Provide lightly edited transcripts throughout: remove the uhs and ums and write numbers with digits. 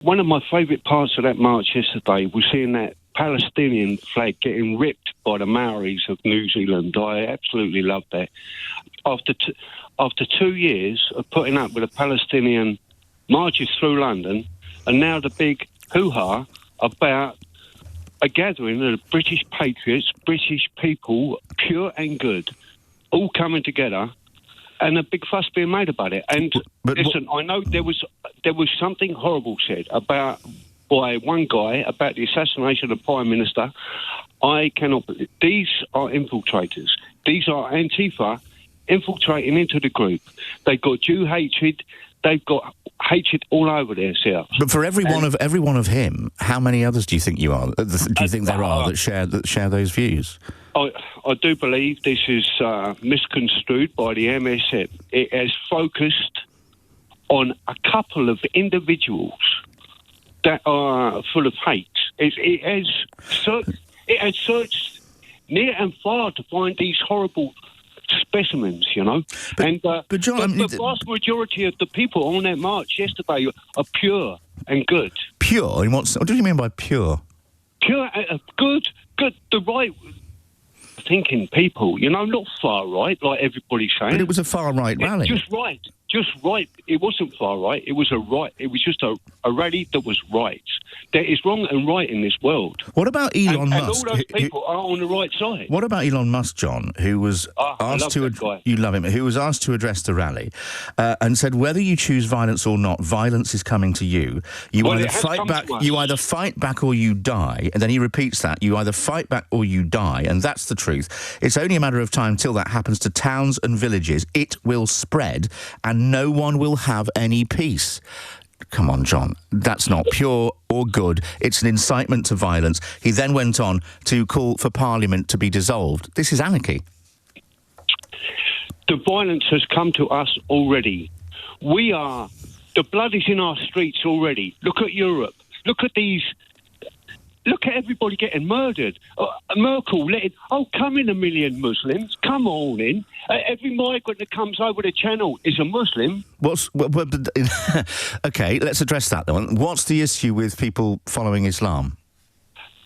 one of my favourite parts of that march yesterday was seeing that Palestinian flag getting ripped by the Maoris of New Zealand. I absolutely loved that. After 2 years of putting up with the Palestinian marches through London, and now the big hoo-ha about a gathering of British patriots, British people, pure and good, all coming together, and a big fuss being made about it. And listen, I know there was something horrible said by one guy about the assassination of the Prime Minister. I cannot believe. These are infiltrators. These are Antifa infiltrating into the group. They've got Jew hatred. They've got hatred all over themselves. But for every one of him, how many others do you think you are? Do you think there are that share those views? I do believe this is misconstrued by the MSM. It has focused on a couple of individuals that are full of hate. It has searched near and far to find these horrible specimens, you know. But John, the vast majority of the people on that march yesterday are pure and good. Pure? What do you mean by pure? Pure, good, the right thinking people, you know, not far right like everybody's saying. But it was a far right rally. Just right. It wasn't far right. It was It was just a rally that was right. There is wrong and right in this world. What about Elon Musk? And all those people are on the right side. What about Elon Musk, John, who was asked to... You love him. Who was asked to address the rally and said, whether you choose violence or not, violence is coming to you. You either fight back or you die. And then he repeats that. You either fight back or you die. And that's the truth. It's only a matter of time till that happens to towns and villages. It will spread and no one will have any peace. Come on, John. That's not pure or good. It's an incitement to violence. He then went on to call for Parliament to be dissolved. This is anarchy. The violence has come to us already. The blood is in our streets already. Look at Europe. Look at everybody getting murdered. Merkel letting, come in 1 million Muslims. Come on in. Every migrant that comes over the channel is a Muslim. Okay, let's address that then. What's the issue with people following Islam?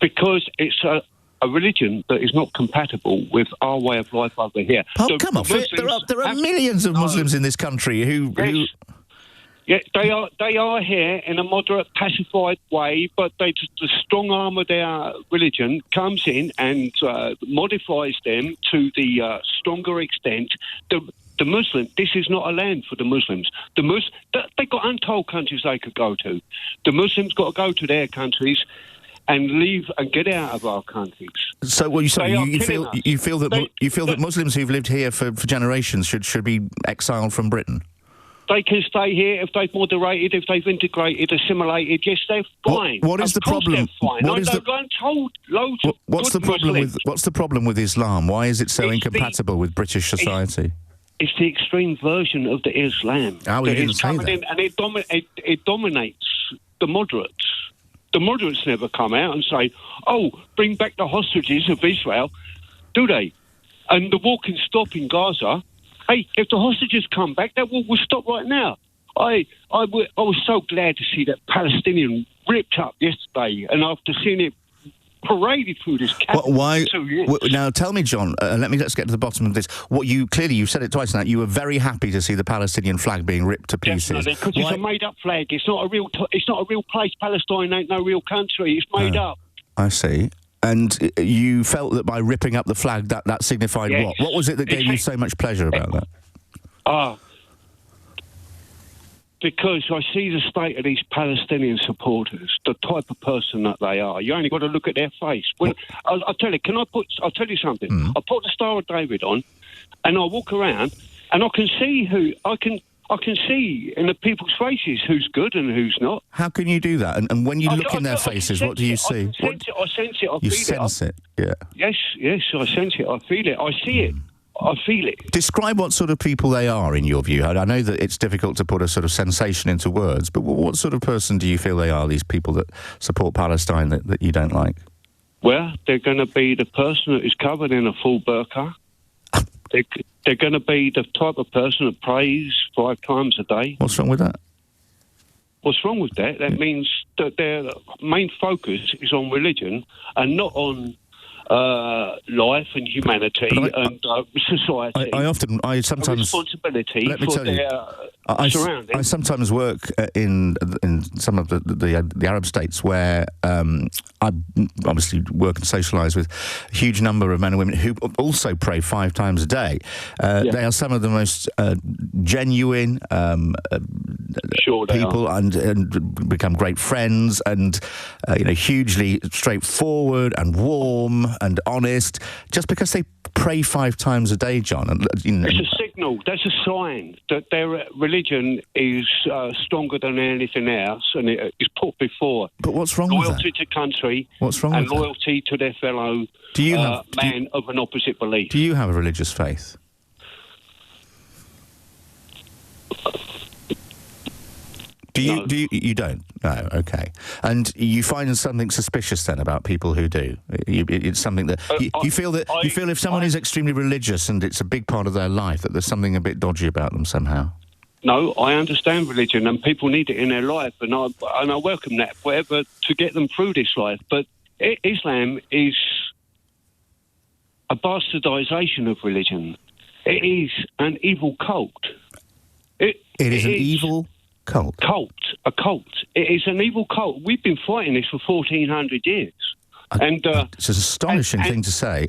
Because it's a religion that is not compatible with our way of life over here. Come on. There are millions of Muslims in this country who... Yeah, they are here in a moderate, pacified way, but the strong arm of their religion comes in and modifies them to the stronger extent. The Muslim, this is not a land for the Muslims. They've got untold countries they could go to. The Muslims got to go to their countries and leave and get out of our countries. So, what you feel that Muslims who've lived here for generations should be exiled from Britain? They can stay here if they've moderated, if they've integrated, assimilated. Yes, they're fine. What is the problem? What's the problem with Islam? Why is it so incompatible with British society? It's the extreme version of the Islam. You didn't say that. And it dominates the moderates. The moderates never come out and say, bring back the hostages of Israel, do they? And the war can stop in Gaza. Hey, if the hostages come back, that war will stop right now. I was so glad to see that Palestinian ripped up yesterday, and after seeing it paraded through this capital for 2 years. Now, tell me, John, let's get to the bottom of this. You've said it twice now, you were very happy to see the Palestinian flag being ripped to pieces. Definitely, because it's a made-up flag. It's not a real place. Palestine ain't no real country. It's made up. I see. And you felt that by ripping up the flag, that signified what? What was it that gave you so much pleasure about that? Because I see the state of these Palestinian supporters, the type of person that they are. You only got to look at their face. I'll tell you something. I put the Star of David on, and I walk around, and I can see I can see in the people's faces who's good and who's not. How can you do that? And when you look in their faces, what do you see? I sense it. I feel it. You sense it, yeah. Yes, I sense it. I feel it. I see it. I feel it. Describe what sort of people they are, in your view. I know that it's difficult to put a sort of sensation into words, but what sort of person do you feel they are, these people that support Palestine that you don't like? Well, they're going to be the person that is covered in a full burqa. They're going to be the type of person that prays 5 times a day. What's wrong with that? What's wrong with that? That means that their main focus is on religion and not on life and humanity and society. I sometimes responsibility for their surroundings. I sometimes work in some of the Arab states where I obviously work and socialise with a huge number of men and women who also pray 5 times a day. They are some of the most genuine people and become great friends and hugely straightforward and warm and honest, just because they pray 5 times a day, John. And, it's a signal. That's a sign that their religion is stronger than anything else, and it is put before. But what's wrong with that? Loyalty to country. What's wrong and with loyalty to their fellow man of an opposite belief. Do you have a religious faith? You don't? No, okay. And you find something suspicious then about people who do? It's something that you feel that you feel if someone is extremely religious and it's a big part of their life, that there's something a bit dodgy about them somehow. No, I understand religion and people need it in their life, and I welcome that, whatever, to get them through this life. But Islam is a bastardisation of religion. It is an evil cult. It is an evil cult. A cult. It is an evil cult. We've been fighting this for 1,400 years. It's an astonishing thing to say.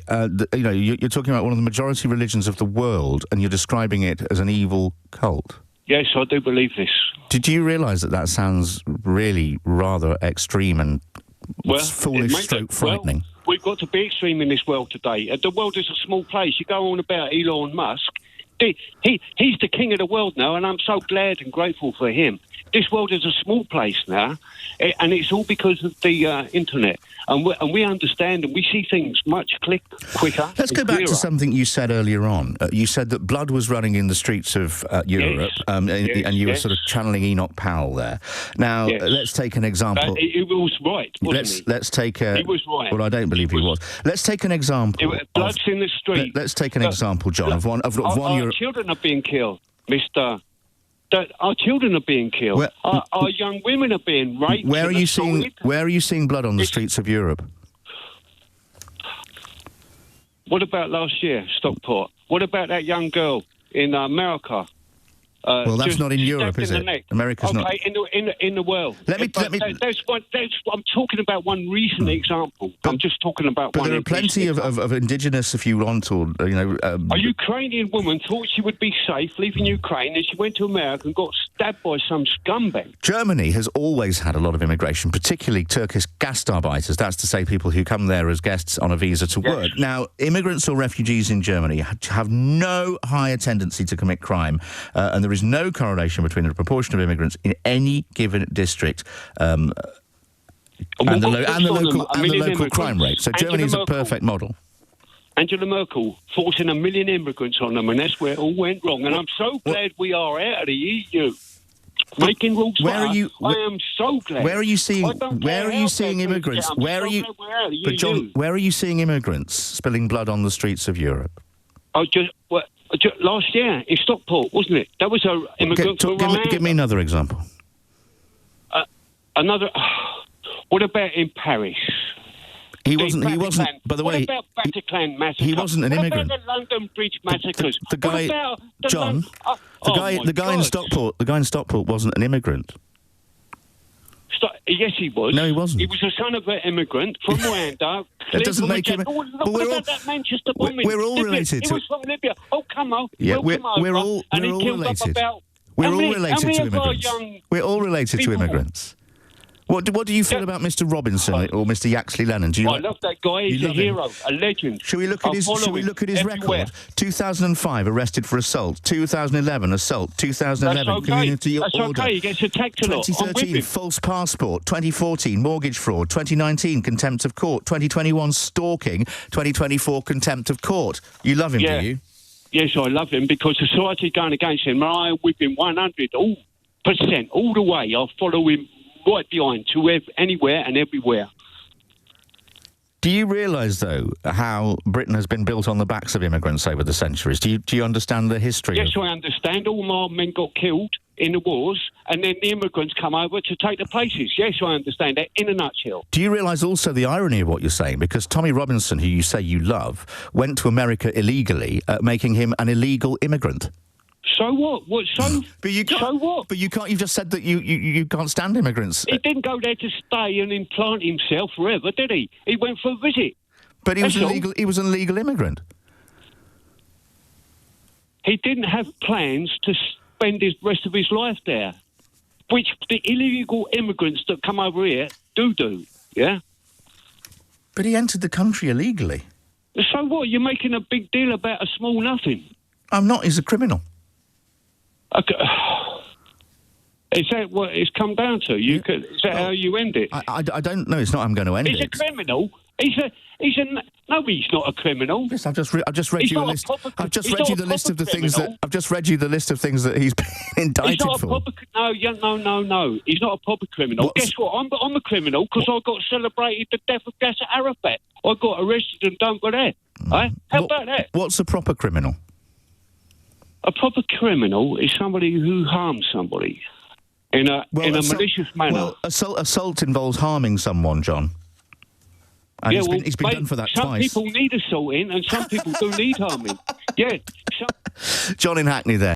You're talking about one of the majority religions of the world, and you're describing it as an evil cult. Yes, I do believe this. Did you realise that sounds really rather extreme and foolish, frightening? We've got to be extreme in this world today. The world is a small place. You go on about Elon Musk. He's the king of the world now, and I'm so glad and grateful for him. This world is a small place now, and it's all because of the internet. And we understand and we see things much quicker. Let's go back to something you said earlier on. You said that blood was running in the streets of Europe, and you were sort of channeling Enoch Powell there. Now, let's take an example. He was right, wasn't he? Let's take he was right. Well, I don't believe he was. Let's take an example. Blood's in the street. Let's take an example, John, of one. Our children are being killed, Mister. That our children are being killed. Our young women are being raped. Where are you seeing blood on the streets of Europe? What about last year, Stockport? What about that young girl in America? Well, that's not in Europe, is it? America's not. Okay, in the world. I'm talking about one recent example. I'm just talking about one. But there are plenty of indigenous, if you want, or A Ukrainian woman thought she would be safe leaving Ukraine, and she went to America and got stabbed by some scumbag. Germany has always had a lot of immigration, particularly Turkish Gastarbeiters. That's to say, people who come there as guests on a visa to work. Now, immigrants or refugees in Germany have no higher tendency to commit crime, and there is no correlation between the proportion of immigrants in any given district and the local crime rate. So Germany is a perfect model. Angela Merkel forcing 1 million immigrants on them, and that's where it all went wrong. And I'm so glad we are out of the EU. Making rules I am so glad. Where are you seeing immigrants? John, where are you seeing immigrants spilling blood on the streets of Europe? Last year in Stockport, wasn't it? That was an immigrant. Give me another example. What about in Paris? He wasn't. By the way, what about Bataclan massacre? He wasn't an immigrant. What about the London Bridge massacres? The guy in Stockport wasn't an immigrant. Yes, he was. No, he wasn't. He was the son of an immigrant from Rwanda. That doesn't make him. What about that Manchester bombing? We're all related to. He was from Libya. Oh, come on. Yeah, we're all related. We're all related to immigrants. We're all related to immigrants. What do you feel about Mr. Robinson or Mr. Yaxley Lennon? I love that guy. He's a hero, a legend. Shall we look at his record? 2005, arrested for assault. 2011, assault. 2011, community order. That's okay. He gets attacked a lot. 2013, false passport. 2014, mortgage fraud. 2019, contempt of court. 2021, stalking. 2024, contempt of court. You love him, do you? Yes, I love him because society going against him. We've been 100% all the way. I'll follow him right behind to anywhere and everywhere. Do you realise, though, how Britain has been built on the backs of immigrants over the centuries? Do you understand the history? Yes, I understand. All my men got killed in the wars, and then the immigrants come over to take the places. Yes, I understand that, in a nutshell. Do you realise also the irony of what you're saying? Because Tommy Robinson, who you say you love, went to America illegally, making him an illegal immigrant. So what? What? So? But you can't, so what? But you can't. You've just said that you can't stand immigrants. He didn't go there to stay and implant himself forever, did he? He went for a visit. But he was illegal. He was an illegal immigrant. He didn't have plans to spend the rest of his life there, which the illegal immigrants that come over here do. Yeah. But he entered the country illegally. So what? You're making a big deal about a small nothing. I'm not. He's a criminal. Okay. Is that what it's come down to? Is that how you end it? I don't know. It's not. I'm going to end it. He's a criminal. No, he's not a criminal. Yes, I've just read you a list. I've just read you the list of the things that. I've just read you the list of things that he's been indicted for. No. He's not a proper criminal. Guess what? I'm a criminal because I got celebrated the death of Yasser Arafat. I got arrested and done for that. How about that? What's a proper criminal? A proper criminal is somebody who harms somebody in a malicious manner. Well, assault involves harming someone, John. And he's been done for that twice. Some people need assaulting and some people do need harming. Yeah. John in Hackney there.